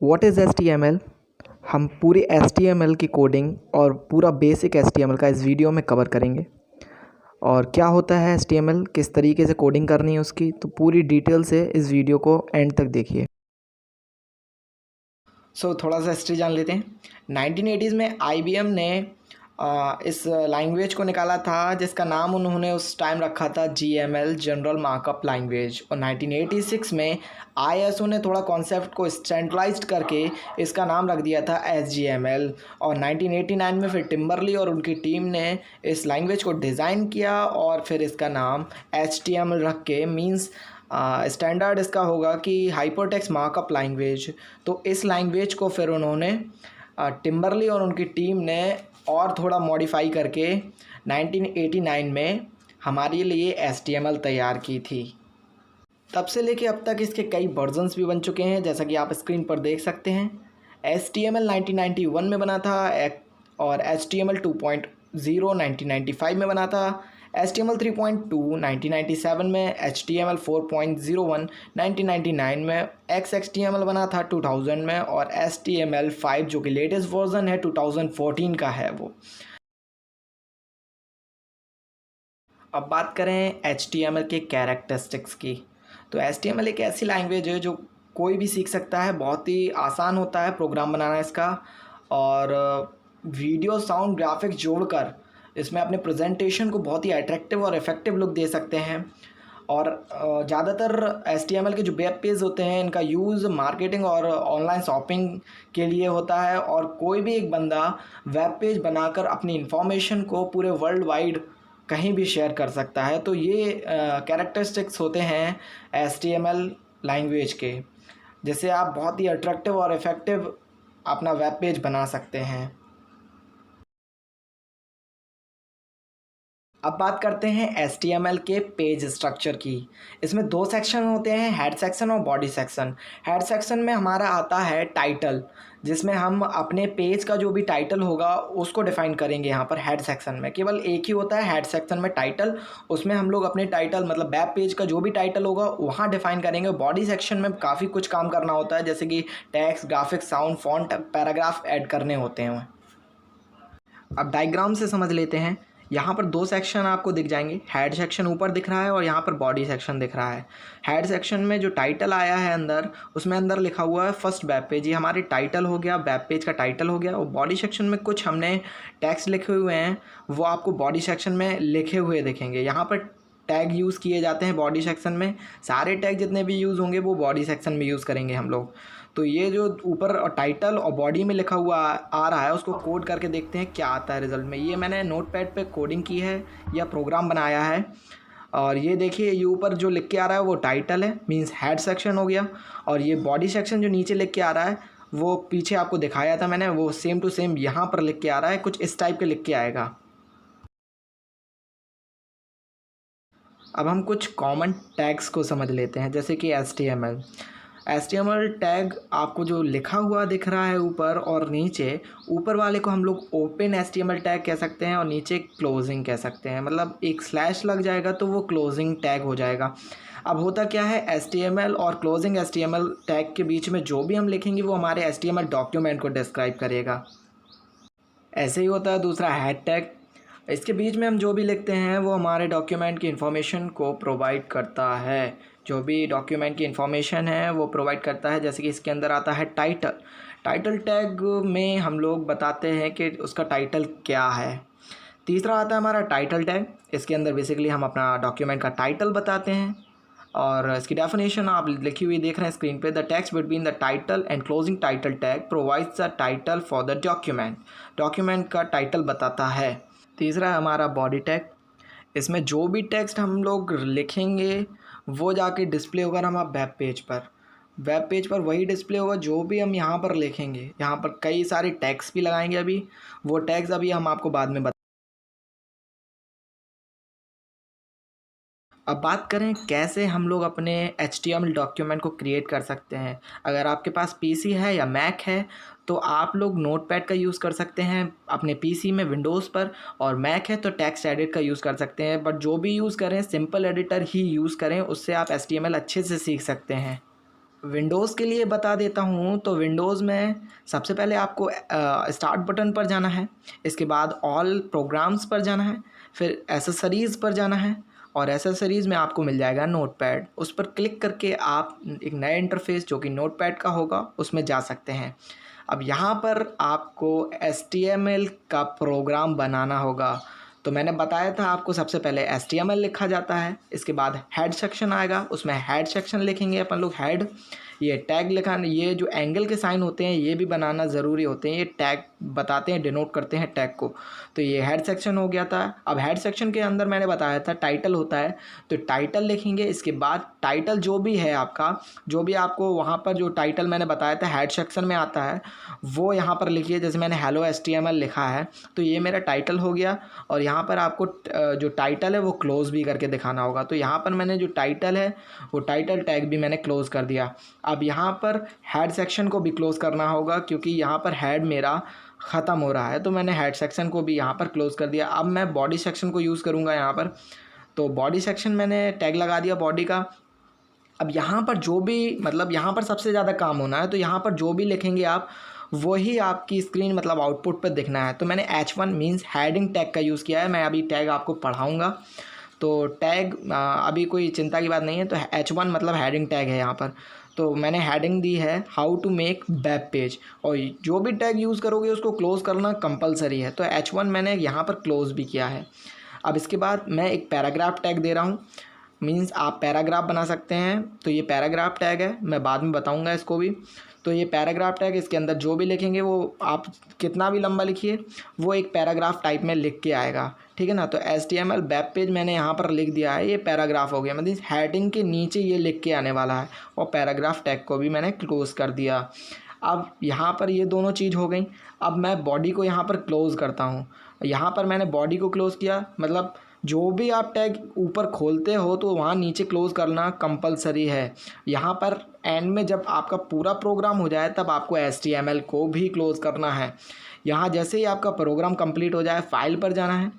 What is HTML। हम पूरी HTML की कोडिंग और पूरा बेसिक HTML का इस वीडियो में कवर करेंगे। और क्या होता है HTML, किस तरीके से कोडिंग करनी है उसकी, तो पूरी डिटेल से इस वीडियो को एंड तक देखिए। थोड़ा सा हिस्ट्री जान लेते हैं। 1980s में IBM ने इस लैंग्वेज को निकाला था जिसका नाम उन्होंने उस टाइम रखा था GML, जनरल मार्कअप लैंग्वेज। और 1986 में ISO ने थोड़ा कॉन्सेप्ट को स्टैंडर्डाइज्ड करके इसका नाम रख दिया था HTML। और 1989 में फिर टिम्बरली और उनकी टीम ने इस लैंग्वेज को डिज़ाइन किया और फिर इसका नाम HTML रख के मीन्स स्टैंडर्ड इसका होगा कि हाइपरटेक्स्ट मार्कअप लैंग्वेज। तो इस लैंग्वेज को फिर उन्होंने टिम्बरली और उनकी टीम ने और थोड़ा मॉडिफाई करके 1989 में हमारे लिए HTML तैयार की थी। तब से लेके अब तक इसके कई वर्जन्स भी बन चुके हैं, जैसा कि आप स्क्रीन पर देख सकते हैं। HTML 1991 में बना था और HTML 2.0 1995 में बना था। HTML 3.2 1997 में, HTML 4.01 1999 में, XHTML बना था 2000 में और HTML 5 जो कि लेटेस्ट वर्जन है 2014 का है वो। अब बात करें HTML के कैरेक्टरिस्टिक्स की, तो HTML एक ऐसी लैंग्वेज है जो कोई भी सीख सकता है। बहुत ही आसान होता है प्रोग्राम बनाना इसका, और वीडियो, साउंड, ग्राफिक्स जोड़कर इसमें अपने प्रेजेंटेशन को बहुत ही अट्रैक्टिव और इफ़ेक्टिव लुक दे सकते हैं। और ज़्यादातर HTML के जो वेब पेज होते हैं इनका यूज़ मार्केटिंग और ऑनलाइन शॉपिंग के लिए होता है। और कोई भी एक बंदा वेब पेज बनाकर अपनी इंफॉर्मेशन को पूरे वर्ल्ड वाइड कहीं भी शेयर कर सकता है। तो ये कैरेक्टरिस्टिक्स होते हैं HTML लैंग्वेज के, जिससे आप बहुत ही अट्रैक्टिव और इफ़ेक्टिव अपना वेब पेज बना सकते हैं। अब बात करते हैं HTML के पेज स्ट्रक्चर की। इसमें दो सेक्शन होते हैं, हेड सेक्शन और बॉडी सेक्शन। हेड सेक्शन में हमारा आता है टाइटल, जिसमें हम अपने पेज का जो भी टाइटल होगा उसको डिफाइन करेंगे। यहाँ पर हेड सेक्शन में केवल एक ही होता है, हेड सेक्शन में टाइटल। उसमें हम लोग अपने टाइटल मतलब वेब पेज का जो भी टाइटल होगा वहाँ डिफाइन करेंगे। बॉडी सेक्शन में काफ़ी कुछ काम करना होता है, जैसे कि text, graphics, sound, font, paragraph add करने होते हैं। अब डायग्राम से समझ लेते हैं। यहाँ पर दो सेक्शन आपको दिख जाएंगे, हेड सेक्शन ऊपर दिख रहा है और यहाँ पर बॉडी सेक्शन दिख रहा है। हेड सेक्शन में जो टाइटल आया है अंदर, उसमें अंदर लिखा हुआ है फर्स्ट वेब पेज, ये हमारे टाइटल हो गया, वेब पेज का टाइटल हो गया। और बॉडी सेक्शन में कुछ हमने टेक्स्ट लिखे हुए हैं, वो आपको बॉडी सेक्शन में लिखे हुए दिखेंगे। यहाँ पर टैग यूज़ किए जाते हैं बॉडी सेक्शन में। सारे टैग जितने भी यूज़ होंगे वो बॉडी सेक्शन में यूज़ करेंगे हम लोग। तो ये जो ऊपर टाइटल और बॉडी में लिखा हुआ आ रहा है उसको कोड करके देखते हैं क्या आता है रिजल्ट में। ये मैंने नोटपैड पे कोडिंग की है या प्रोग्राम बनाया है। और ये देखिए, ये ऊपर जो लिख के आ रहा है वो टाइटल है, मींस हेड सेक्शन हो गया। और ये बॉडी सेक्शन जो नीचे लिख के आ रहा है वो पीछे आपको दिखाया था मैंने, वो सेम टू सेम यहाँ पर लिख के आ रहा है, कुछ इस टाइप के लिख के आएगा। अब हम कुछ कॉमन टैग्स को समझ लेते हैं, जैसे कि HTML टैग आपको जो लिखा हुआ दिख रहा है ऊपर और नीचे, ऊपर वाले को हम लोग ओपन HTML टैग कह सकते हैं और नीचे क्लोजिंग कह सकते हैं। मतलब एक स्लैश लग जाएगा तो वो क्लोजिंग टैग हो जाएगा। अब होता क्या है, HTML और क्लोजिंग HTML टैग के बीच में जो भी हम लिखेंगे वो हमारे HTML डॉक्यूमेंट को डिस्क्राइब करेगा। ऐसे ही होता है दूसरा हेड टैग। इसके बीच में हम जो भी लिखते हैं वो हमारे डॉक्यूमेंट की इन्फॉर्मेशन को प्रोवाइड करता है। जो भी डॉक्यूमेंट की इन्फॉर्मेशन है वो प्रोवाइड करता है। जैसे कि इसके अंदर आता है टाइटल टैग में हम लोग बताते हैं कि उसका टाइटल क्या है। तीसरा आता है हमारा टाइटल टैग। इसके अंदर बेसिकली हम अपना डॉक्यूमेंट का टाइटल बताते हैं। और इसकी डेफिनेशन आप लिखी हुई देख रहे हैं स्क्रीन पे। The text between the title and closing title tag provides the title for the document का टाइटल बताता है। तीसरा है हमारा बॉडी टैग। इसमें जो भी टेक्स्ट हम लोग लिखेंगे वो जाके डिस्प्ले होगा हमारा वेब पेज पर वही डिस्प्ले होगा जो भी हम यहाँ पर लिखेंगे। यहाँ पर कई सारे टैग्स भी लगाएंगे, अभी वो टैग्स अभी हम आपको बाद में अब बात करें कैसे हम लोग अपने HTML डॉक्यूमेंट को क्रिएट कर सकते हैं। अगर आपके पास PC है या मैक है तो आप लोग नोटपैड का यूज़ कर सकते हैं अपने PC में विंडोज़ पर, और मैक है तो टेक्स्ट एडिट का यूज़ कर सकते हैं। बट जो भी यूज़ करें सिंपल एडिटर ही यूज़ करें, उससे आप HTML अच्छे से सीख सकते हैं। विंडोज़ के लिए बता देता हूँ, तो विंडोज़ में सबसे पहले आपको स्टार्ट बटन पर जाना है, इसके बाद ऑल प्रोग्राम्स पर जाना है, फिर एसेसरीज़ पर जाना है और एसेसरीज़ में आपको मिल जाएगा नोटपैड। उस पर क्लिक करके आप एक नया इंटरफेस जो कि नोटपैड का होगा उसमें जा सकते हैं। अब यहाँ पर आपको HTML का प्रोग्राम बनाना होगा। तो मैंने बताया था आपको सबसे पहले HTML लिखा जाता है, इसके बाद हेड सेक्शन आएगा, उसमें हेड सेक्शन लिखेंगे अपन लोग हेड। ये टैग लिखा, ये जो एंगल के साइन होते हैं ये भी बनाना ज़रूरी होते हैं, ये टैग बताते हैं, डिनोट करते हैं टैग को। तो ये हेड सेक्शन हो गया था। अब हेड सेक्शन के अंदर मैंने बताया था टाइटल होता है, तो टाइटल लिखेंगे। इसके बाद टाइटल जो भी है आपका, जो भी आपको वहाँ पर जो टाइटल मैंने बताया था हेड सेक्शन में आता है वो यहाँ पर लिखिए। जैसे मैंने हेलो HTML लिखा है तो ये मेरा टाइटल हो गया, और यहाँ पर आपको जो टाइटल है वो क्लोज़ भी करके दिखाना होगा। तो यहाँ पर मैंने जो टाइटल है वो टाइटल टैग भी मैंने क्लोज़ कर दिया। अब यहाँ पर हेड सेक्शन को भी क्लोज़ करना होगा, क्योंकि यहाँ पर हेड मेरा ख़त्म हो रहा है, तो मैंने हेड सेक्शन को भी यहाँ पर क्लोज़ कर दिया। अब मैं बॉडी सेक्शन को यूज़ करूँगा यहाँ पर, तो बॉडी सेक्शन मैंने टैग लगा दिया बॉडी का। अब यहाँ पर जो भी मतलब यहाँ पर सबसे ज़्यादा काम होना है, तो यहाँ पर जो भी लिखेंगे आप वही आपकी स्क्रीन मतलब आउटपुट पर दिखना है। तो मैंने H1 मीन्स हेडिंग टैग का यूज़ किया है। मैं अभी टैग आपको पढ़ाऊँगा, तो टैग अभी कोई चिंता की बात नहीं है। तो H1 मतलब हेडिंग टैग है यहाँ पर। तो मैंने हेडिंग दी है how to make web page, और जो भी टैग यूज़ करोगे उसको क्लोज़ करना कंपलसरी है। तो H1 मैंने यहाँ पर क्लोज़ भी किया है। अब इसके बाद मैं एक पैराग्राफ टैग दे रहा हूँ, मीन्स आप पैराग्राफ बना सकते हैं। तो ये पैराग्राफ टैग है, मैं बाद में बताऊंगा इसको भी। तो ये पैराग्राफ टैग, इसके अंदर जो भी लिखेंगे वो आप कितना भी लंबा लिखिए वो एक पैराग्राफ टाइप में लिख के आएगा, ठीक है ना। तो HTML वेब पेज मैंने यहाँ पर लिख दिया है, ये पैराग्राफ हो गया, मतलब हेडिंग के नीचे ये लिख के आने वाला है। और पैराग्राफ टैग को भी मैंने क्लोज़ कर दिया। अब यहाँ पर ये दोनों चीज़ हो गई। अब मैं बॉडी को यहाँ पर क्लोज़ करता हूँ। यहाँ पर मैंने बॉडी को क्लोज़ किया, मतलब जो भी आप टैग ऊपर खोलते हो तो वहाँ नीचे क्लोज़ करना कंपलसरी है। यहाँ पर एंड में जब आपका पूरा प्रोग्राम हो जाए तब आपको HTML को भी क्लोज़ करना है। यहाँ जैसे ही आपका प्रोग्राम कंप्लीट हो जाए फाइल पर जाना है,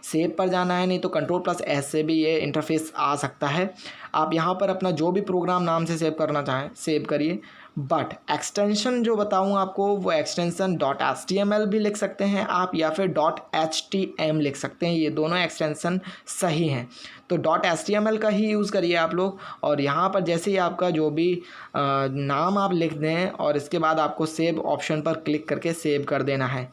सेव पर जाना है, नहीं तो Ctrl+S से भी ये इंटरफेस आ सकता है। आप यहाँ पर अपना जो भी प्रोग्राम नाम से सेव करना चाहें सेव करिए। बट एक्सटेंशन जो बताऊँ आपको वो एक्सटेंशन .html भी लिख सकते हैं आप, या फिर .htm लिख सकते हैं, ये दोनों एक्सटेंशन सही हैं। तो .html का ही यूज़ करिए आप लोग। और यहाँ पर जैसे ही आपका जो भी नाम आप लिख दें और इसके बाद आपको सेव ऑप्शन पर क्लिक करके सेव कर देना है।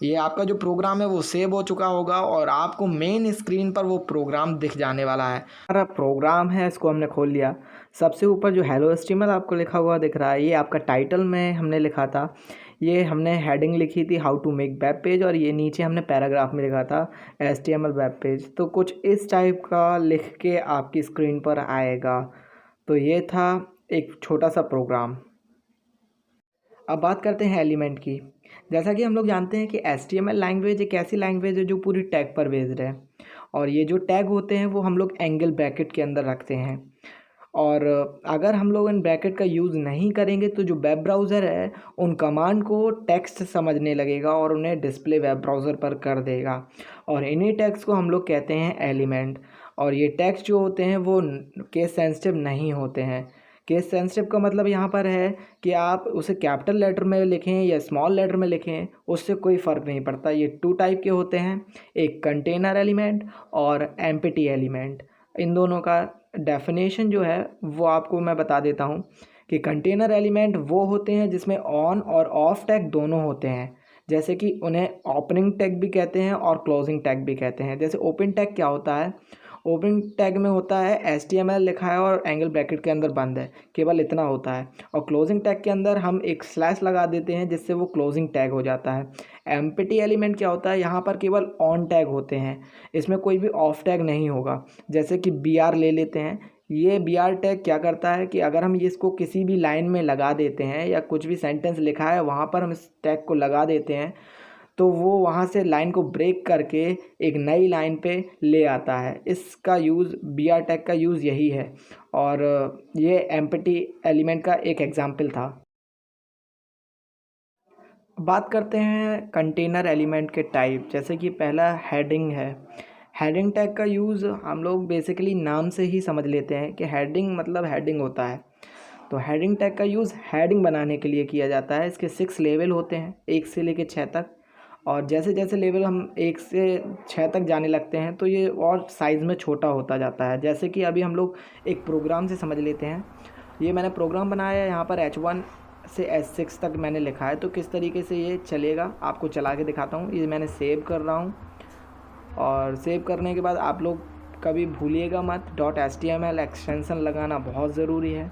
ये आपका जो प्रोग्राम है वो सेव हो चुका होगा और आपको मेन स्क्रीन पर वो प्रोग्राम दिख जाने वाला है। हमारा प्रोग्राम है, इसको हमने खोल लिया। सबसे ऊपर जो हेलो HTML आपको लिखा हुआ दिख रहा है ये आपका टाइटल में हमने लिखा था। ये हमने हेडिंग लिखी थी how to make web page, और ये नीचे हमने पैराग्राफ में लिखा था HTML वेब पेज। तो कुछ इस टाइप का लिख के आपकी स्क्रीन पर आएगा। तो ये था एक छोटा सा प्रोग्राम। अब बात करते हैं एलिमेंट की। जैसा कि हम लोग जानते हैं कि HTML लैंग्वेज एक ऐसी लैंग्वेज है जो पूरी टैग पर बेस्ड है, और ये जो टैग होते हैं वो हम लोग एंगल ब्रैकेट के अंदर रखते हैं। और अगर हम लोग इन ब्रैकेट का यूज़ नहीं करेंगे तो जो वेब ब्राउज़र है उन कमांड को टेक्स्ट समझने लगेगा और उन्हें डिस्प्ले वेब ब्राउज़र पर कर देगा, और इन्हीं टैग्स को हम लोग कहते हैं एलिमेंट। और ये टैग्स जो होते हैं वो केस सेंसिटिव नहीं होते हैं। केस सेंसिटिव का मतलब यहाँ पर है कि आप उसे कैपिटल लेटर में लिखें या स्मॉल लेटर में लिखें, उससे कोई फ़र्क नहीं पड़ता। ये 2 टाइप के होते हैं, एक कंटेनर एलिमेंट और एम्प्टी एलिमेंट। इन दोनों का डेफिनेशन जो है वो आपको मैं बता देता हूँ कि कंटेनर एलिमेंट वो होते हैं जिसमें ऑन और ऑफ टैग दोनों होते हैं। जैसे कि उन्हें ओपनिंग टैग भी कहते हैं और क्लोजिंग टैग भी कहते हैं। जैसे ओपन टैग क्या होता है, ओपन टैग में होता है HTML लिखा है और एंगल ब्रैकेट के अंदर बंद है, केवल इतना होता है। और क्लोजिंग टैग के अंदर हम एक स्लैश लगा देते हैं जिससे वो क्लोजिंग टैग हो जाता है। एम्प्टी एलिमेंट क्या होता है, यहाँ पर केवल ऑन टैग होते हैं, इसमें कोई भी ऑफ टैग नहीं होगा। जैसे कि BR ले लेते हैं, ये BR टैग क्या करता है कि अगर हम इसको किसी भी लाइन में लगा देते हैं या कुछ भी सेंटेंस लिखा है वहाँ पर हम इस टैग को लगा देते हैं तो वो वहाँ से लाइन को ब्रेक करके एक नई लाइन पे ले आता है। इसका यूज़ BR टैग का यूज़ यही है, और ये एम्प्टी एलिमेंट का एक एग्जाम्पल था। बात करते हैं कंटेनर एलिमेंट के टाइप। जैसे कि पहला हेडिंग है। हेडिंग टैग का यूज़ हम लोग बेसिकली नाम से ही समझ लेते हैं कि हेडिंग मतलब हेडिंग होता है। तो हेडिंग टैग का यूज़ हेडिंग बनाने के लिए किया जाता है। इसके 6 लेवल होते हैं, 1 से लेकर 6 तक। और जैसे जैसे लेवल हम 1 से 6 तक जाने लगते हैं तो ये और साइज़ में छोटा होता जाता है। जैसे कि अभी हम लोग एक प्रोग्राम से समझ लेते हैं। ये मैंने प्रोग्राम बनाया है, यहाँ पर H1 से H6 तक मैंने लिखा है। तो किस तरीके से ये चलेगा आपको चला के दिखाता हूँ। ये मैंने सेव कर रहा हूँ, और सेव करने के बाद आप लोग कभी भूलिएगा मत .html एक्सटेंशन लगाना बहुत ज़रूरी है,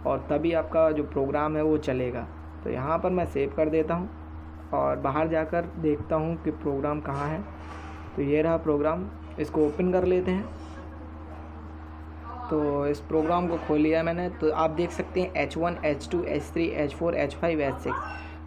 और तभी आपका जो प्रोग्राम है वो चलेगा। तो यहाँ पर मैं सेव कर देता हूँ और बाहर जाकर देखता हूँ कि प्रोग्राम कहाँ है। तो ये रहा प्रोग्राम, इसको ओपन कर लेते हैं। तो इस प्रोग्राम को खोल लिया मैंने। तो आप देख सकते हैं H1, H2, H3, H4, H5, H6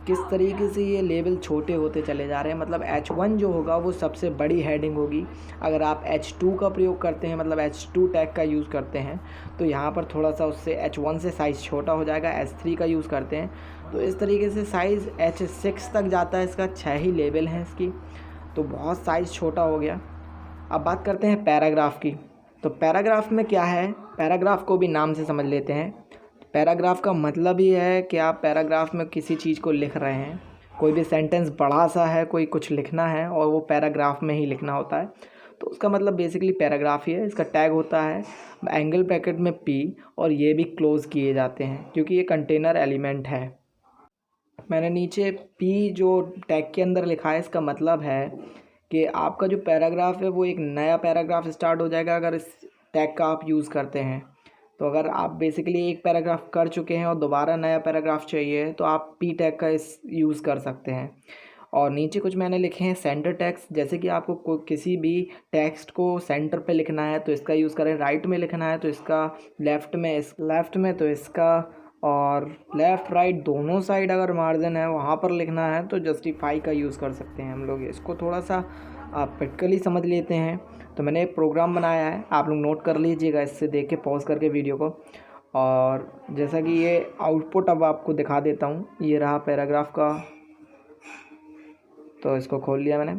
किस तरीके से ये लेवल छोटे होते चले जा रहे हैं। मतलब H1 जो होगा वो सबसे बड़ी हेडिंग होगी। अगर आप H2 का प्रयोग करते हैं, मतलब H2 टैग का यूज़ करते हैं, तो यहाँ पर थोड़ा सा उससे H1 से साइज़ छोटा हो जाएगा। H3 का यूज़ करते हैं तो इस तरीके से साइज़ H6 तक जाता है। इसका 6 ही लेवल हैं इसकी, तो बहुत साइज़ छोटा हो गया। अब बात करते हैं पैराग्राफ की। तो पैराग्राफ में क्या है, पैराग्राफ को भी नाम से समझ लेते हैं। पैराग्राफ का मतलब ही है कि आप पैराग्राफ में किसी चीज़ को लिख रहे हैं। कोई भी सेंटेंस बड़ा सा है, कोई कुछ लिखना है और वो पैराग्राफ में ही लिखना होता है, तो उसका मतलब बेसिकली पैराग्राफ ही है। इसका टैग होता है एंगल ब्रैकेट में P, और ये भी क्लोज़ किए जाते हैं क्योंकि ये कंटेनर एलिमेंट है। मैंने नीचे P जो टैग के अंदर लिखा है, इसका मतलब है कि आपका जो पैराग्राफ है वो एक नया पैराग्राफ स्टार्ट हो जाएगा अगर इस टैग का आप यूज़ करते हैं। तो अगर आप बेसिकली एक पैराग्राफ कर चुके हैं और दोबारा नया पैराग्राफ चाहिए तो आप P टैग का इस यूज़ कर सकते हैं। और नीचे कुछ मैंने लिखे हैं सेंटर टैग्स। जैसे कि आपको किसी भी टेक्स्ट को सेंटर पे लिखना है तो इसका यूज़ करें, राइट में लिखना है तो इसका, लेफ़्ट में तो इसका, और लेफ़्ट राइट दोनों साइड अगर मार्जिन है वहाँ पर लिखना है तो जस्टिफाई का यूज़ कर सकते हैं हम लोग। इसको थोड़ा सा आप प्रैक्टिकली समझ लेते हैं। तो मैंने एक प्रोग्राम बनाया है, आप लोग नोट कर लीजिएगा इससे देख के पॉज करके वीडियो को। और जैसा कि ये आउटपुट अब आपको दिखा देता हूँ, ये रहा पैराग्राफ का। तो इसको खोल लिया मैंने।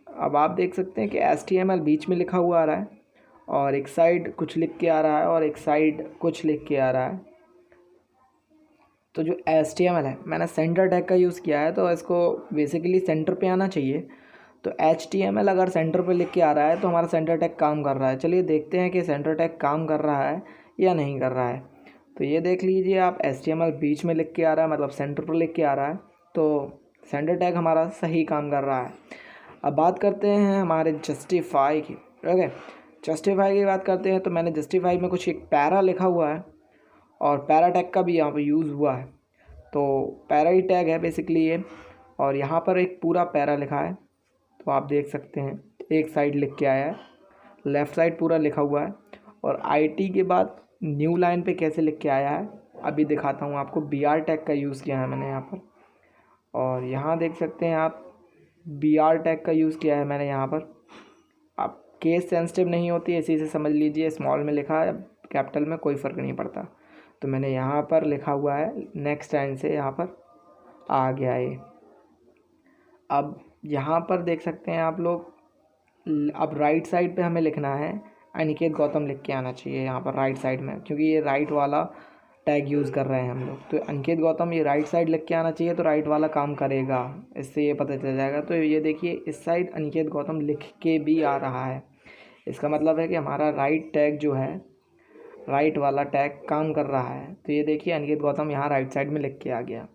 अब आप देख सकते हैं कि HTML बीच में लिखा हुआ आ रहा है, और एक साइड कुछ लिख के आ रहा है और एक साइड कुछ लिख के आ रहा है। तो जो HTML है, मैंने सेंटर टैग का यूज़ किया है, तो इसको बेसिकली सेंटर पे आना चाहिए। तो HTML अगर सेंटर पे लिख के आ रहा है तो हमारा सेंटर टैग काम कर रहा है। चलिए देखते हैं कि सेंटर टैग काम कर रहा है या नहीं कर रहा है। तो ये देख लीजिए आप, HTML बीच में लिख के आ रहा है, मतलब सेंटर पर लिख के आ रहा है, तो सेंटर टैग हमारा सही काम कर रहा है। अब बात करते हैं हमारे जस्टिफाई की। ओके, जस्टिफाई की बात करते हैं। तो मैंने जस्टिफाई में कुछ एक पैरा लिखा हुआ है, और पैरा टैग का भी यहाँ पर यूज़ हुआ है। तो पैरा ही टैग है बेसिकली ये, और यहाँ पर एक पूरा पैरा लिखा है। तो आप देख सकते हैं एक साइड लिख के आया है, लेफ़्ट साइड पूरा लिखा हुआ है। और IT के बाद न्यू लाइन पे कैसे लिख के आया है अभी दिखाता हूँ आपको। BR टैग का यूज़ किया है मैंने यहाँ पर, और यहाँ देख सकते हैं आप BR टैग का यूज़ किया है मैंने यहाँ पर। आप केस सेंसिटिव नहीं होती है, इसी से समझ लीजिए। स्मॉल में लिखा है, कैपिटल में कोई फ़र्क नहीं पड़ता। तो मैंने यहाँ पर लिखा हुआ है, नेक्स्ट लाइन से यहाँ पर आ गया ये। अब यहाँ पर देख सकते हैं आप लोग, अब राइट साइड पे हमें लिखना है अनिकेत गौतम लिख के आना चाहिए यहाँ पर राइट साइड में, क्योंकि ये राइट वाला टैग यूज़ कर रहे हैं हम लोग। तो अनिकेत गौतम ये राइट साइड लिख के आना चाहिए, तो राइट वाला काम करेगा, इससे ये पता चल जाएगा। तो ये देखिए इस साइड अनिकेत गौतम लिख के भी आ रहा है। इसका मतलब है कि हमारा राइट टैग जो है, राइट वाला टैग काम कर रहा है। तो ये देखिए अनिकेत गौतम यहाँ राइट साइड में लिख के आ गया।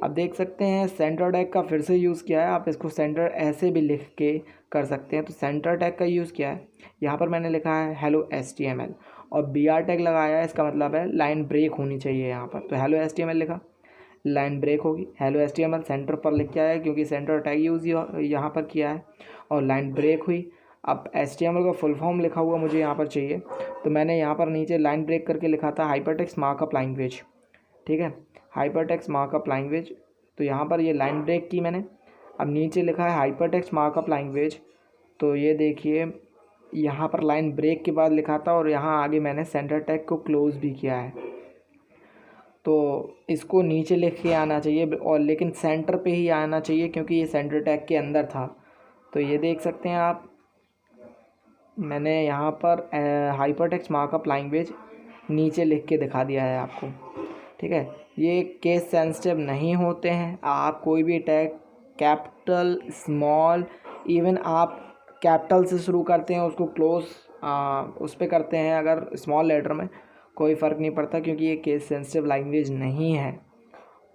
अब देख सकते हैं सेंटर टैग का फिर से यूज़ किया है। आप इसको सेंटर ऐसे भी लिख के कर सकते हैं। तो सेंटर टैग का यूज़ किया है, यहाँ पर मैंने लिखा है हेलो HTML, और BR टैग लगाया है। इसका मतलब है लाइन ब्रेक होनी चाहिए यहाँ पर। तो हेलो HTML लिखा, लाइन ब्रेक होगी। हेलो HTML सेंटर पर लिख के आया क्योंकि सेंटर टैग यूज़ यहाँ पर किया है, और लाइन ब्रेक हुई। अब HTML का फुल फॉर्म लिखा हुआ मुझे यहाँ पर चाहिए, तो मैंने यहाँ पर नीचे लाइन ब्रेक करके लिखा था हाइपरटेक्स्ट मार्कअप लैंग्वेज। ठीक है, हाइपरटेक्स्ट मार्कअप लैंग्वेज। तो यहाँ पर ये लाइन ब्रेक की मैंने। अब नीचे लिखा है हाइपरटेक्स्ट मार्कअप लैंग्वेज। तो ये देखिए यहाँ पर लाइन ब्रेक के बाद लिखा था, और यहाँ आगे मैंने सेंटर टैग को क्लोज़ भी किया है। तो इसको नीचे लिख के आना चाहिए, और लेकिन सेंटर पे ही आना चाहिए क्योंकि ये सेंटर टैग के अंदर था। तो ये देख सकते हैं आप, मैंने यहाँ पर हाइपरटेक्स्ट मार्कअप लैंग्वेज नीचे लिख के दिखा दिया है आपको। ठीक है। ये केस सेंसिटिव नहीं होते हैं। आप कोई भी टैग कैपिटल, स्मॉल, इवन आप कैपिटल से शुरू करते हैं उसको क्लोज उस पर करते हैं अगर स्मॉल लेटर में, कोई फ़र्क नहीं पड़ता, क्योंकि ये केस सेंसिटिव लैंग्वेज नहीं है।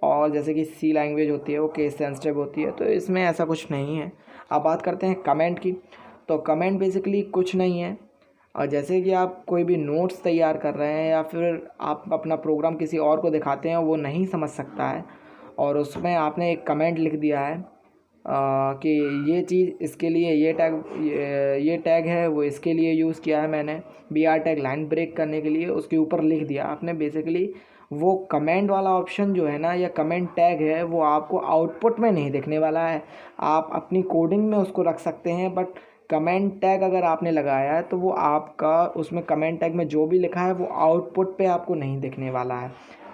और जैसे कि सी लैंग्वेज होती है वो केस सेंसिटिव होती है, तो इसमें ऐसा कुछ नहीं है। अब बात करते हैं कमेंट की। तो कमेंट बेसिकली कुछ नहीं है, और जैसे कि आप कोई भी नोट्स तैयार कर रहे हैं या फिर आप अपना प्रोग्राम किसी और को दिखाते हैं, वो नहीं समझ सकता है और उसमें आपने एक कमेंट लिख दिया है कि ये चीज़ इसके लिए ये टैग है, वो इसके लिए यूज़ किया है मैंने, BR टैग लाइन ब्रेक करने के लिए, उसके ऊपर लिख दिया आपने। बेसिकली वो कमेंट वाला ऑप्शन जो है ना, या कमेंट टैग है, वो आपको आउटपुट में नहीं दिखने वाला है। आप अपनी कोडिंग में उसको रख सकते हैं, बट कमेंट टैग अगर आपने लगाया है तो वो आपका उसमें कमेंट टैग में जो भी लिखा है वो आउटपुट पे आपको नहीं दिखने वाला है।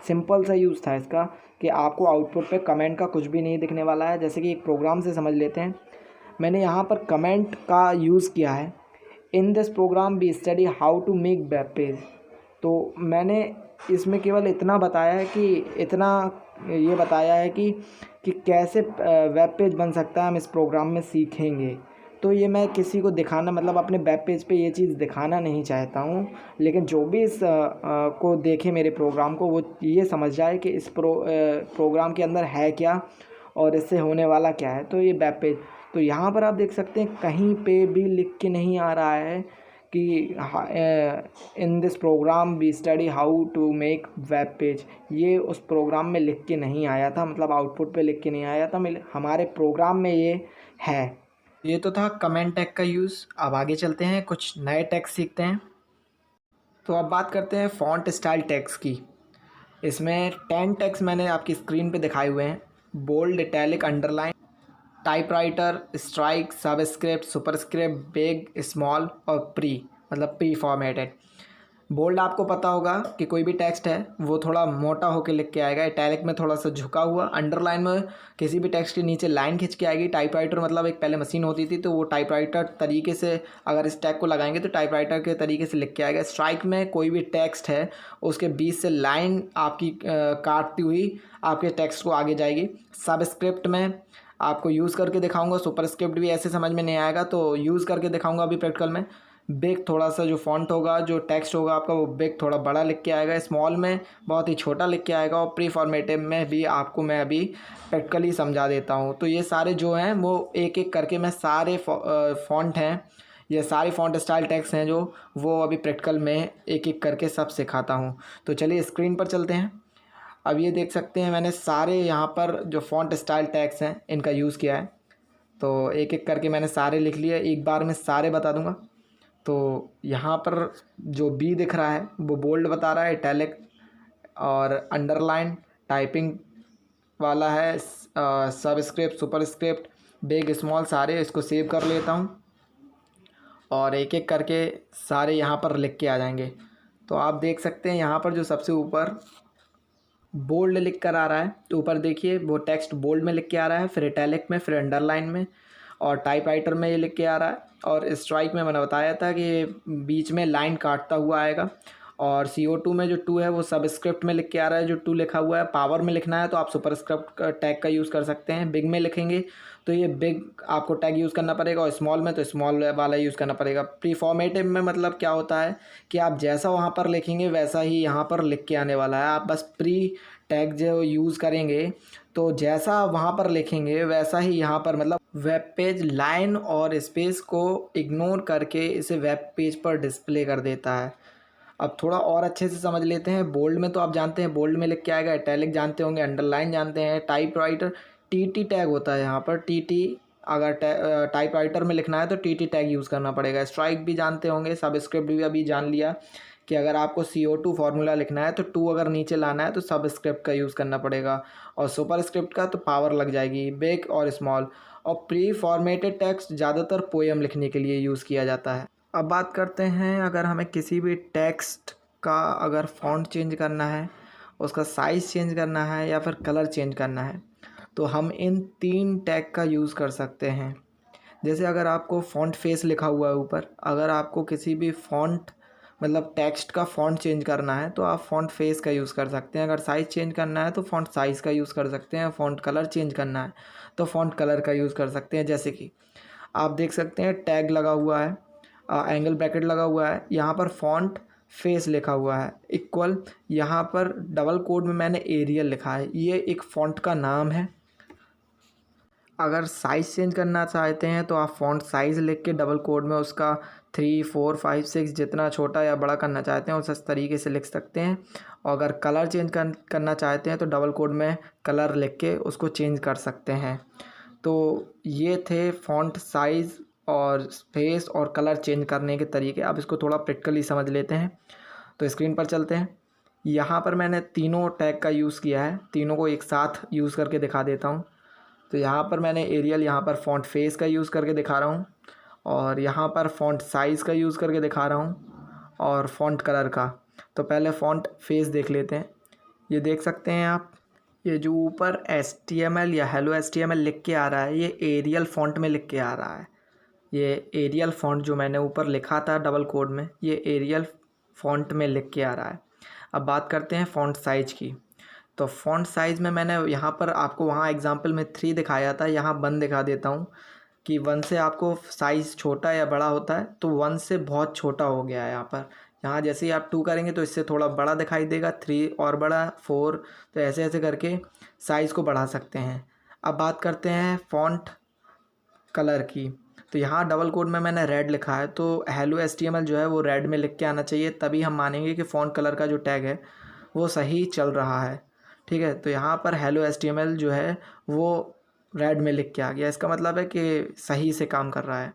सिंपल सा यूज़ था इसका कि आपको आउटपुट पे कमेंट का कुछ भी नहीं दिखने वाला है। जैसे कि एक प्रोग्राम से समझ लेते हैं। मैंने यहाँ पर कमेंट का यूज़ किया है। In this program we study how to make web page. तो मैंने इसमें केवल इतना बताया है कि ये बताया है कि कैसे वेब पेज बन सकता है, हम इस प्रोग्राम में सीखेंगे। तो ये मैं किसी को दिखाना, मतलब अपने वेब पेज पे ये चीज़ दिखाना नहीं चाहता हूँ, लेकिन जो भी इस को देखे मेरे प्रोग्राम को, वो ये समझ जाए कि इस प्रोग्राम के अंदर है क्या और इससे होने वाला क्या है। तो ये वेब पेज, तो यहाँ पर आप देख सकते हैं कहीं पे भी लिख के नहीं आ रहा है कि in this program we study how to make web page. ये उस प्रोग्राम में लिख के नहीं आया था, मतलब आउटपुट पे लिख के नहीं आया था, हमारे प्रोग्राम में ये है। ये तो था कमेंट टैग का यूज़। अब आगे चलते हैं, कुछ नए टैग्स सीखते हैं। तो अब बात करते हैं फ़ॉन्ट स्टाइल टैग्स की। इसमें 10 टैग्स मैंने आपकी स्क्रीन पे दिखाए हुए हैं। Bold, italic, underline, typewriter, strike, subscript, superscript, big, small और प्री, मतलब प्री फॉर्मेटेड। बोल्ड आपको पता होगा कि कोई भी टेक्स्ट है वो थोड़ा मोटा होकर लिख के आएगा, इटैलिक में थोड़ा सा झुका हुआ, अंडरलाइन में किसी भी टेक्स्ट के नीचे लाइन खींच के आएगी। टाइपराइटर मतलब एक पहले मशीन होती थी तो वो टाइपराइटर तरीके से अगर इस टैग को लगाएंगे तो टाइपराइटर के तरीके से लिख के आएगा। स्ट्राइक में कोई भी टेक्स्ट है उसके बीच से लाइन आपकी काटती हुई आपके टेक्स्ट को आगे जाएगी। सबस्क्रिप्ट में आपको यूज़ करके दिखाऊंगा, सुपरस्क्रिप्ट भी ऐसे समझ में नहीं आएगा तो यूज़ करके दिखाऊंगा अभी प्रैक्टिकल में। बिग थोड़ा सा जो फॉन्ट होगा, जो टेक्स्ट होगा आपका, वो बिग थोड़ा बड़ा लिख के आएगा। स्मॉल में बहुत ही छोटा लिख के आएगा। और प्री फॉर्मेटिव में भी आपको मैं अभी प्रैक्टिकली समझा देता हूँ। तो ये सारे जो हैं वो एक एक करके मैं सारे फॉन्ट हैं, ये सारी फॉन्ट स्टाइल टेक्स्ट हैं जो वो अभी प्रैक्टिकल में एक एक करके सब सिखाता हूँ। तो चलिए स्क्रीन पर चलते हैं। अब ये देख सकते हैं मैंने सारे यहाँ पर जो फॉन्ट स्टाइल टैग्स हैं इनका यूज़ किया है। तो एक एक करके मैंने सारे लिख लिए, एक बार में सारे बता दूंगा। तो यहाँ पर जो बी दिख रहा है वो बोल्ड बता रहा है, इटैलिक और अंडरलाइन, टाइपिंग वाला है, सबस्क्रिप्ट, सुपरस्क्रिप्ट, बिग, स्मॉल, सारे इसको सेव कर लेता हूँ और एक एक करके सारे यहाँ पर लिख के आ जाएंगे। तो आप देख सकते हैं यहाँ पर जो सबसे ऊपर बोल्ड लिख कर आ रहा है, तो ऊपर देखिए वो टेक्स्ट बोल्ड में लिख के आ रहा है, फिर इटैलिक में, फिर अंडरलाइन में और टाइपराइटर में ये लिख के आ रहा है। और स्ट्राइक में मैंने बताया था कि बीच में लाइन काटता हुआ आएगा। और CO2 में जो 2 है वो सबस्क्रिप्ट में लिख के आ रहा है, जो 2 लिखा हुआ है। पावर में लिखना है तो आप सुपरस्क्रिप्ट टैग का यूज़ कर सकते हैं। बिग में लिखेंगे तो ये बिग आपको टैग यूज़ करना पड़ेगा, और स्मॉल में तो स्मॉल वाला यूज़ करना पड़ेगा। प्री फॉर्मेटिव में मतलब क्या होता है कि आप जैसा वहाँ पर लिखेंगे वैसा ही यहाँ पर लिख के आने वाला है। आप बस प्री टैग जो यूज़ करेंगे तो जैसा वहाँ पर लिखेंगे वैसा ही यहाँ पर, मतलब वेब पेज लाइन और स्पेस को इग्नोर करके इसे वेब पेज पर डिस्प्ले कर देता है। अब थोड़ा और अच्छे से समझ लेते हैं। बोल्ड में तो आप जानते हैं बोल्ड में लिख के आएगा, इटैलिक जानते होंगे, अंडरलाइन जानते हैं, टाइपराइटर TT टैग होता है यहाँ पर। TT अगर टाइपराइटर में लिखना है तो TT टैग यूज़ करना पड़ेगा। स्ट्राइक भी जानते होंगे, सबस्क्रिप्ट भी अभी जान लिया कि अगर आपको CO2 फार्मूला लिखना है तो 2 अगर नीचे लाना है तो सबस्क्रिप्ट का यूज़ करना पड़ेगा, और सुपरस्क्रिप्ट का तो पावर लग जाएगी। बिग और स्मॉल। और प्री फॉर्मेटेड टेक्स्ट ज़्यादातर पोएम लिखने के लिए यूज़ किया जाता है। अब बात करते हैं, अगर हमें किसी भी टेक्स्ट का अगर फ़ॉन्ट चेंज करना है, उसका साइज़ चेंज करना है या फिर कलर चेंज करना है, तो हम इन 3 टैग का यूज़ कर सकते हैं। जैसे अगर आपको फ़ॉन्ट फेस लिखा हुआ है ऊपर, अगर आपको किसी भी फ़ॉन्ट मतलब टेक्स्ट का फ़ॉन्ट चेंज करना है तो आप फ़ॉन्ट फेस का यूज़ कर सकते हैं। अगर साइज़ चेंज करना है तो फ़ॉन्ट साइज़ का यूज़ कर सकते हैं। फ़ॉन्ट कलर चेंज करना है तो फ़ॉन्ट कलर का यूज़ कर सकते हैं। जैसे कि आप देख सकते हैं टैग लगा हुआ है, एंगल ब्रैकेट लगा हुआ है, यहाँ पर फ़ॉन्ट फेस लिखा हुआ है इक्वल, यहाँ पर डबल कोड में मैंने एरियल लिखा है। ये एक फ़ॉन्ट का नाम है। अगर साइज़ चेंज करना चाहते हैं तो आप फ़ॉन्ट साइज़ लिख के डबल कोड में उसका 3, 4, 5, 6 जितना छोटा या बड़ा करना चाहते हैं उस तरीके से लिख सकते हैं। और अगर कलर चेंज करना चाहते हैं तो डबल कोड में कलर लिख के उसको चेंज कर सकते हैं। तो ये थे फ़ॉन्ट साइज़ और स्पेस और कलर चेंज करने के तरीके। अब इसको थोड़ा प्रैक्टिकली समझ लेते हैं। तो स्क्रीन पर चलते हैं। यहाँ पर मैंने तीनों टैग का यूज़ किया है, तीनों को एक साथ यूज़ करके दिखा देता हूँ। तो यहाँ पर मैंने एरियल, यहाँ पर फ़ॉन्ट फेस का यूज़ करके दिखा रहा हूँ, और यहाँ पर फ़ॉन्ट साइज़ का यूज़ करके दिखा रहा हूँ, और फ़ॉन्ट कलर का। तो पहले फ़ॉन्ट फेस देख लेते हैं। ये देख सकते हैं आप, ये जो ऊपर HTML या हेलो HTML लिख के आ रहा है, ये एरियल फ़ॉन्ट में लिख के आ रहा है। ये एरियल फ़ॉन्ट जो मैंने ऊपर लिखा था डबल कोड में, ये एरियल फ़ॉन्ट में लिख के आ रहा है। अब बात करते हैं फ़ॉन्ट साइज़ की। तो फ़ॉन्ट साइज़ में मैंने यहाँ पर आपको वहाँ एग्जांपल में 3 दिखाया था, यहाँ 1 दिखा देता हूँ कि 1 से आपको साइज़ छोटा या बड़ा होता है, तो 1 से बहुत छोटा हो गया है यहाँ पर। यहाँ जैसे ही आप 2 करेंगे तो इससे थोड़ा बड़ा दिखाई देगा, 3 और बड़ा, 4, तो ऐसे ऐसे करके साइज़ को बढ़ा सकते हैं। अब बात करते हैं फ़ॉन्ट कलर की। तो यहाँ डबल कोड में मैंने रेड लिखा है, तो हेलो HTML जो है वो रेड में लिख के आना चाहिए, तभी हम मानेंगे कि फ़ॉन्ट कलर का जो टैग है वो सही चल रहा है। ठीक है, तो यहाँ पर हेलो HTML जो है वो रेड में लिख के आ गया, इसका मतलब है कि सही से काम कर रहा है।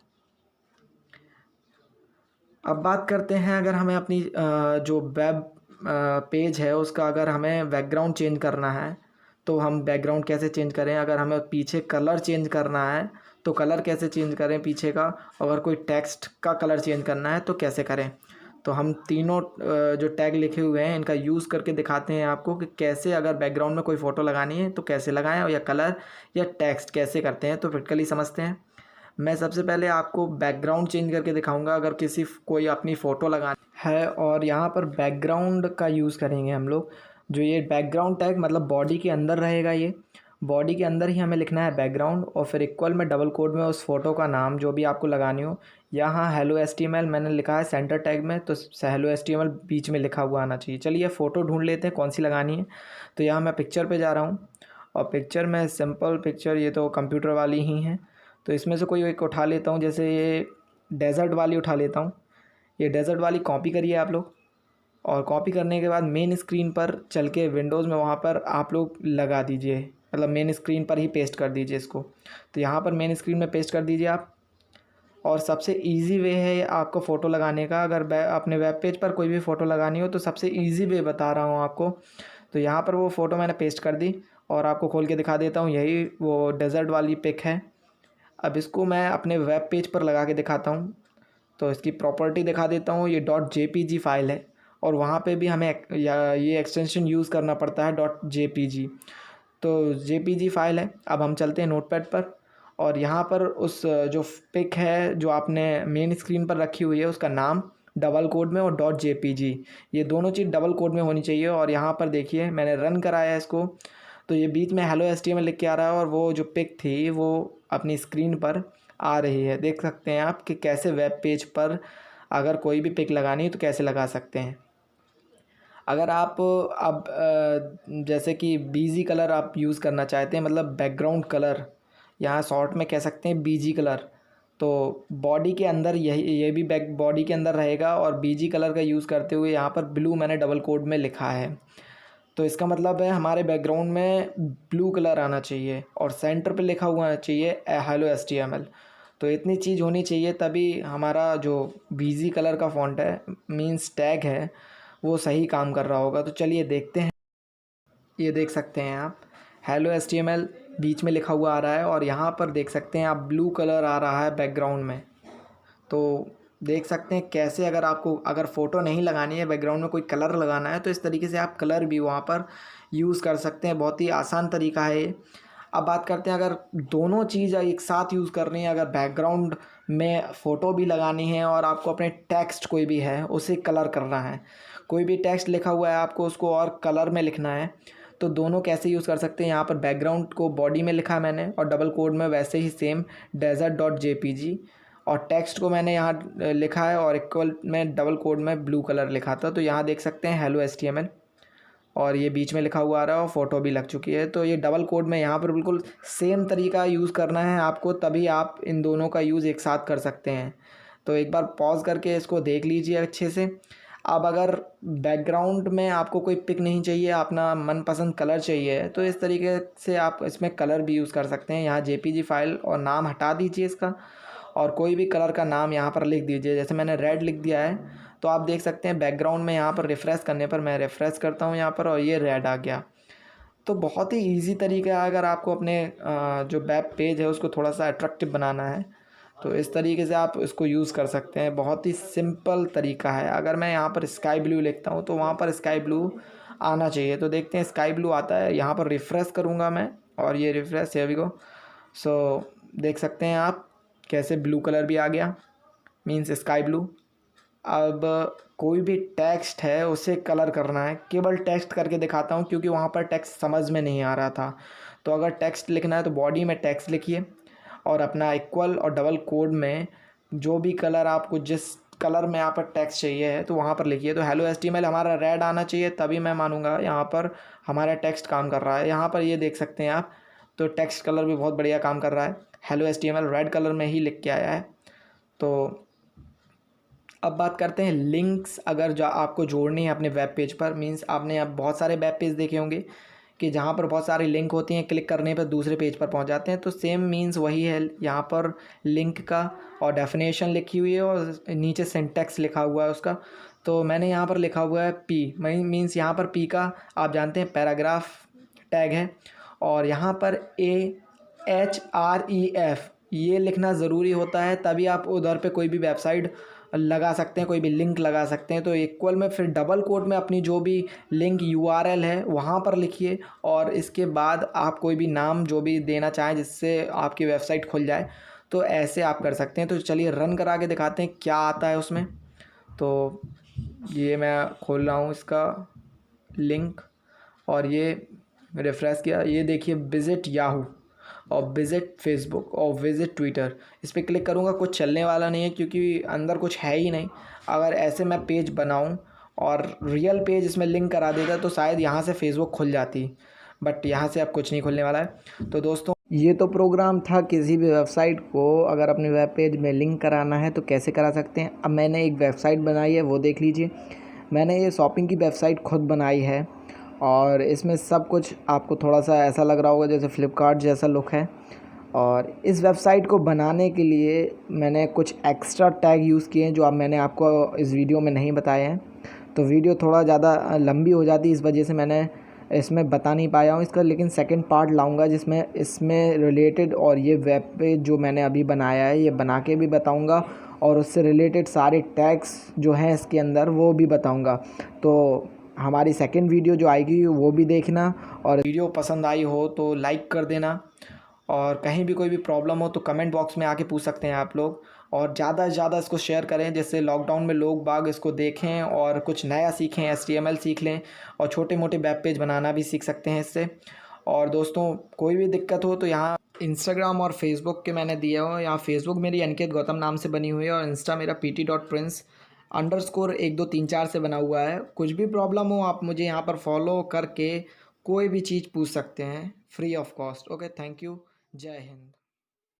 अब बात करते हैं, अगर हमें अपनी जो वेब पेज है उसका अगर हमें बैकग्राउंड चेंज करना है तो हम बैकग्राउंड कैसे चेंज करें। अगर हमें पीछे कलर चेंज करना है तो कलर कैसे चेंज करें पीछे का। अगर कोई टेक्स्ट का कलर चेंज करना है तो कैसे करें। तो हम तीनों जो टैग लिखे हुए हैं इनका यूज़ करके दिखाते हैं आपको कि कैसे, अगर बैकग्राउंड में कोई फ़ोटो लगानी है तो कैसे लगाएं, और या कलर या टेक्स्ट कैसे करते हैं। तो प्रैक्टिकली समझते हैं। मैं सबसे पहले आपको बैकग्राउंड चेंज करके दिखाऊंगा। अगर कोई अपनी फ़ोटो लगानी है और यहाँ पर बैकग्राउंड का यूज़ करेंगे हम लोग। जो ये बैकग्राउंड टैग मतलब बॉडी के अंदर रहेगा, ये बॉडी के अंदर ही हमें लिखना है बैकग्राउंड, और फिर इक्वल में डबल कोड में उस फ़ोटो का नाम जो भी आपको लगानी हो। यहाँ हेलो HTML मैंने लिखा है सेंटर टैग में, तो हेलो HTML बीच में लिखा हुआ आना चाहिए। चलिए फ़ोटो ढूंढ लेते हैं कौन सी लगानी है। तो यहाँ मैं पिक्चर पे जा रहा हूँ, और पिक्चर में सिंपल पिक्चर, ये तो कंप्यूटर वाली ही हैं, तो इसमें से कोई एक उठा लेता हूँ। जैसे ये डेज़र्ट वाली उठा लेता हूँ। ये डेज़र्ट वाली कॉपी करिए आप लोग, और कॉपी करने के बाद मेन स्क्रीन पर चल के विंडोज़ में वहाँ पर आप लोग लगा दीजिए, मतलब मेन स्क्रीन पर ही पेस्ट कर दीजिए इसको। तो यहाँ पर मेन स्क्रीन में पेस्ट कर दीजिए आप। और सबसे इजी वे है आपको फ़ोटो लगाने का। अगर अपने वेब पेज पर कोई भी फ़ोटो लगानी हो तो सबसे इजी वे बता रहा हूँ आपको। तो यहाँ पर वो फ़ोटो मैंने पेस्ट कर दी, और आपको खोल के दिखा देता हूँ। यही वो डेज़र्ट वाली पिक है। अब इसको मैं अपने वेब पेज पर लगा के दिखाता हूँ। तो इसकी प्रॉपर्टी दिखा देता हूँ। ये .jpg फाइल है, और वहाँ पे भी हमें ये एक्सटेंशन यूज़ करना पड़ता है .jpg। तो jpg फाइल है। अब हम चलते हैं नोटपैड पर, और यहाँ पर उस जो पिक है जो आपने मेन स्क्रीन पर रखी हुई है उसका नाम डबल कोड में और .jpg, ये दोनों चीज़ डबल कोड में होनी चाहिए। और यहाँ पर देखिए मैंने रन कराया है इसको, तो ये बीच में हेलो HTML लिख के आ रहा है, और वो जो पिक थी वो अपनी स्क्रीन पर आ रही है। देख सकते हैं आप कि कैसे वेब पेज पर अगर कोई भी पिक लगानी है तो कैसे लगा सकते हैं। अगर आप अब जैसे कि BG कलर आप यूज़ करना चाहते हैं, मतलब बैकग्राउंड कलर, यहाँ शॉर्ट में कह सकते हैं BG कलर, तो बॉडी के अंदर ये भी बैक बॉडी के अंदर रहेगा। और BG कलर का यूज़ करते हुए यहाँ पर ब्लू मैंने डबल कोड में लिखा है। तो इसका मतलब है हमारे बैकग्राउंड में ब्लू कलर आना चाहिए, और सेंटर पे लिखा हुआ चाहिए हेलो HTML। तो इतनी चीज़ होनी चाहिए, तभी हमारा जो BG कलर का फ़ॉन्ट है, मीन्स टैग है, वो सही काम कर रहा होगा। तो चलिए देखते हैं। ये देख सकते हैं आप, हेलो HTML बीच में लिखा हुआ आ रहा है, और यहाँ पर देख सकते हैं आप ब्लू कलर आ रहा है बैकग्राउंड में। तो देख सकते हैं कैसे, अगर फ़ोटो नहीं लगानी है, बैकग्राउंड में कोई कलर लगाना है, तो इस तरीके से आप कलर भी वहाँ पर यूज़ कर सकते हैं। बहुत ही आसान तरीका है ये। अब बात करते हैं अगर दोनों चीज़ एक साथ यूज़ करनी है, अगर बैकग्राउंड में फ़ोटो भी लगानी है और आपको अपने टेक्स्ट कोई भी है उसे कलर करना है, कोई भी टेक्स्ट लिखा हुआ है आपको उसको और कलर में लिखना है, तो दोनों कैसे यूज़ कर सकते हैं। यहाँ पर बैकग्राउंड को बॉडी में लिखा मैंने और डबल कोड में वैसे ही सेम desert.jpg, और टेक्स्ट को मैंने यहाँ लिखा है और इक्वल में डबल कोड में ब्लू कलर लिखा था। तो यहाँ देख सकते हैं hello HTML, और ये बीच में लिखा हुआ आ रहा है और फ़ोटो भी लग चुकी है। तो ये डबल कोड में यहाँ पर बिल्कुल सेम तरीका यूज़ करना है आपको, तभी आप इन दोनों का यूज़ एक साथ कर सकते हैं। तो एक बार पॉज करके इसको देख लीजिए अच्छे से। अब अगर बैकग्राउंड में आपको कोई पिक नहीं चाहिए, अपना मनपसंद कलर चाहिए, तो इस तरीके से आप इसमें कलर भी यूज़ कर सकते हैं। यहाँ JPG फाइल और नाम हटा दीजिए इसका, और कोई भी कलर का नाम यहाँ पर लिख दीजिए। जैसे मैंने रेड लिख दिया है, तो आप देख सकते हैं बैकग्राउंड में यहाँ पर रिफ़्रेश करने पर, मैं रिफ़्रेश करता हूँ यहाँ पर और ये रेड आ गया। तो बहुत ही इजी तरीका है अगर आपको अपने जो वेब पेज है उसको थोड़ा सा अट्रैक्टिव बनाना है, तो इस तरीके से आप इसको यूज़ कर सकते हैं। बहुत ही सिंपल तरीका है। अगर मैं यहाँ पर स्काई ब्लू लिखता हूँ तो वहाँ पर स्काई ब्लू आना चाहिए, तो देखते हैं स्काई ब्लू आता है। यहाँ पर रिफ़्रेश करूँगा मैं और ये रिफ़्रेश, हियर वी गो। सो देख सकते हैं आप कैसे ब्लू कलर भी आ गया, मीन्स स्काई ब्लू। अब कोई भी टेक्स्ट है उसे कलर करना है, केवल टेक्स्ट करके दिखाता हूँ क्योंकि वहाँ पर टेक्स्ट समझ में नहीं आ रहा था। तो अगर टेक्स्ट लिखना है तो बॉडी में टेक्स्ट लिखिए और अपना इक्वल और डबल कोड में जो भी कलर आपको, जिस कलर में यहाँ पर टेक्स्ट चाहिए है तो वहाँ पर लिखिए। तो hello HTML हमारा रेड आना चाहिए, तभी मैं मानूंगा यहाँ पर हमारा टेक्स्ट काम कर रहा है। यहाँ पर ये देख सकते हैं आप, तो टेक्स्ट कलर भी बहुत बढ़िया काम कर रहा है। hello HTML रेड कलर में ही लिख के आया है। तो अब बात करते हैं लिंक्स। अगर जो आपको जोड़नी है अपने वेब पेज पर, मींस आपने अब बहुत सारे वेब पेज देखे होंगे कि जहाँ पर बहुत सारी लिंक होती हैं, क्लिक करने पर दूसरे पेज पर पहुँच जाते हैं। तो सेम मींस वही है यहाँ पर लिंक का, और डेफिनेशन लिखी हुई है और नीचे सिंटैक्स लिखा हुआ है उसका। तो मैंने यहाँ पर लिखा हुआ है P, मींस यहाँ पर P का आप जानते हैं पैराग्राफ टैग है, और यहाँ पर AHREF ये लिखना ज़रूरी होता है, तभी आप उधर पे कोई भी वेबसाइट लगा सकते हैं, कोई भी लिंक लगा सकते हैं। तो इक्वल में फिर डबल कोट में अपनी जो भी लिंक URL है वहाँ पर लिखिए, और इसके बाद आप कोई भी नाम जो भी देना चाहें जिससे आपकी वेबसाइट खुल जाए, तो ऐसे आप कर सकते हैं। तो चलिए रन करा के दिखाते हैं क्या आता है उसमें। तो ये मैं खोल रहा हूँ इसका लिंक और ये रिफ़्रेश किया, ये देखिए विज़िट याहू और विज़िट फेसबुक और विज़िट ट्विटर। इस पर क्लिक करूँगा, कुछ चलने वाला नहीं है क्योंकि अंदर कुछ है ही नहीं। अगर ऐसे मैं पेज बनाऊँ और रियल पेज इसमें लिंक करा देता तो शायद यहाँ से फेसबुक खुल जाती, बट यहाँ से अब कुछ नहीं खुलने वाला है। तो दोस्तों ये तो प्रोग्राम था किसी भी वेबसाइट को अगर अपने वेब पेज में लिंक कराना है तो कैसे करा सकते हैं। अब मैंने एक वेबसाइट बनाई है, वो देख लीजिए। मैंने ये शॉपिंग की वेबसाइट खुद बनाई है और इसमें सब कुछ आपको थोड़ा सा ऐसा लग रहा होगा जैसे फ़्लिपकार्ट जैसा लुक है। और इस वेबसाइट को बनाने के लिए मैंने कुछ एक्स्ट्रा टैग यूज़ किए हैं जो अब मैंने आपको इस वीडियो में नहीं बताए हैं। तो वीडियो थोड़ा ज़्यादा लंबी हो जाती है, इस वजह से मैंने इसमें बता नहीं पाया हूँ इसका, लेकिन सेकंड पार्ट लाऊंगा जिसमें इसमें रिलेटेड और ये वेब पेज जो मैंने अभी बनाया है ये बना के भी बताऊँगा, और उससे रिलेटेड सारे टैग्स जो हैं इसके अंदर वो भी बताऊँगा। तो हमारी सेकंड वीडियो जो आएगी वो भी देखना, और वीडियो पसंद आई हो तो लाइक कर देना, और कहीं भी कोई भी प्रॉब्लम हो तो कमेंट बॉक्स में आके पूछ सकते हैं आप लोग। और ज़्यादा से ज़्यादा इसको शेयर करें जिससे लॉकडाउन में लोग बाग इसको देखें और कुछ नया सीखें, HTML सीख लें और छोटे मोटे वेब पेज बनाना भी सीख सकते हैं इससे। और दोस्तों कोई भी दिक्कत हो तो यहाँ इंस्टाग्राम और फेसबुक के मैंने दिए हो। यहाँ फेसबुक मेरी अनिकेत गौतम नाम से बनी हुई है और इंस्टा मेरा pt.prince_1234 से बना हुआ है। कुछ भी प्रॉब्लम हो आप मुझे यहाँ पर फॉलो करके कोई भी चीज़ पूछ सकते हैं free of cost. Okay, thank you, जय हिंद।